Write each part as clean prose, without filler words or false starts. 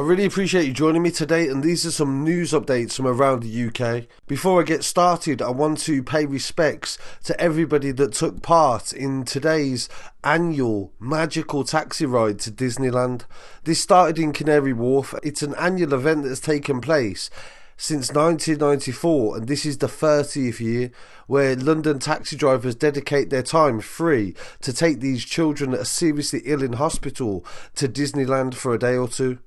I really appreciate you joining me today, and these are some news updates from around the UK. Before I get started, I want to pay respects to everybody that took part in today's annual magical taxi ride to Disneyland. This started in Canary Wharf. It's an annual event that has taken place since 1994, and this is the 30th year where London taxi drivers dedicate their time free to take these children that are seriously ill in hospital to Disneyland for a day or two.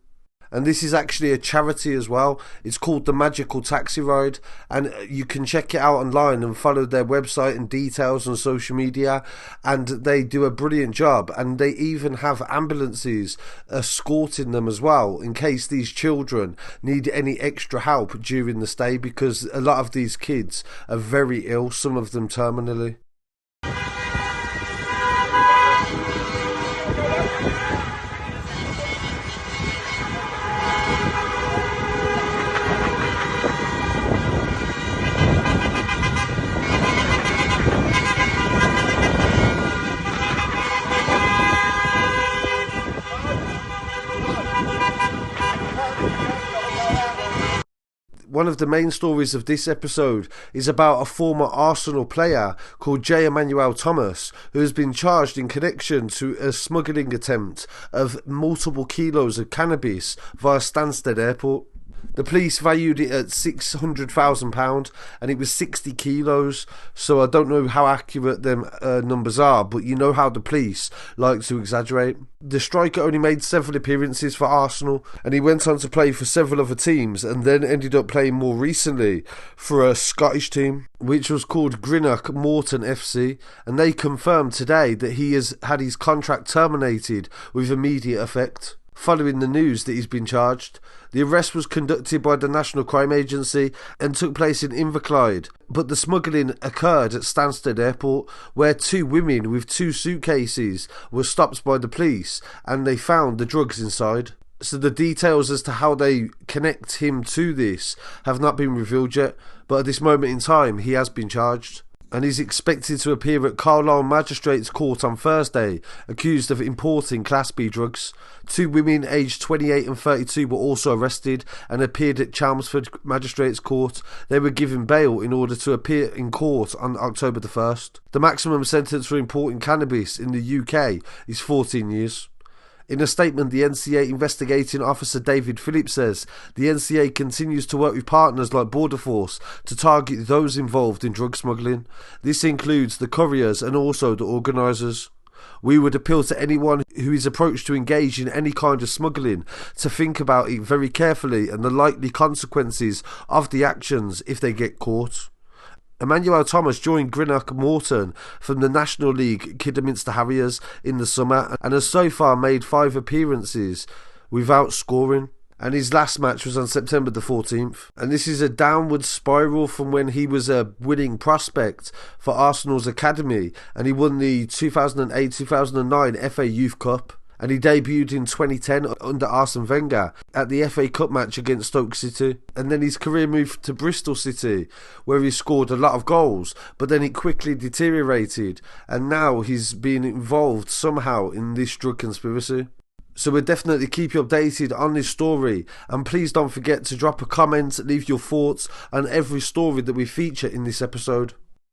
And this is actually a charity as well. It's called the Magical Taxi Ride, and you can check it out online and follow their website and details on social media, and they do a brilliant job, and they even have ambulances escorting them as well in case these children need any extra help during the stay, because a lot of these kids are very ill, some of them terminally. One of the main stories of this episode is about a former Arsenal player called Jay Emmanuel-Thomas, who has been charged in connection to a smuggling attempt of multiple kilos of cannabis via Stansted Airport. The police valued it at £600,000 and it was 60 kilos, so I don't know how accurate them numbers are, but you know how the police like to exaggerate. The striker only made several appearances for Arsenal, and he went on to play for several other teams and then ended up playing more recently for a Scottish team which was called Greenock Morton FC, and they confirmed today that he has had his contract terminated with immediate effect. Following the news that he's been charged, the arrest was conducted by the National Crime Agency and took place in Inverclyde, but the smuggling occurred at Stansted Airport, where two women with two suitcases were stopped by the police and they found the drugs inside. So the details as to how they connect him to this have not been revealed yet, but at this moment in time he has been charged, and is expected to appear at Carlisle Magistrates Court on Thursday, accused of importing Class B drugs. Two women aged 28 and 32 were also arrested and appeared at Chelmsford Magistrates Court. They were given bail in order to appear in court on October the 1st. The maximum sentence for importing cannabis in the UK is 14 years. In a statement, the NCA investigating officer David Phillips says the NCA continues to work with partners like Border Force to target those involved in drug smuggling. This includes the couriers and also the organisers. We would appeal to anyone who is approached to engage in any kind of smuggling to think about it very carefully and the likely consequences of the actions if they get caught. Emmanuel-Thomas joined Greenock Morton from the National League Kidderminster Harriers in the summer and has so far made 5 appearances without scoring, and his last match was on September the 14th. And this is a downward spiral from when he was a winning prospect for Arsenal's academy and he won the 2008-2009 FA Youth Cup. And he debuted in 2010 under Arsene Wenger at the FA Cup match against Stoke City. And then his career moved to Bristol City, where he scored a lot of goals, but then it quickly deteriorated, and now he's been involved somehow in this drug conspiracy. So we'll definitely keep you updated on this story, and please don't forget to drop a comment, leave your thoughts on every story that we feature in this episode.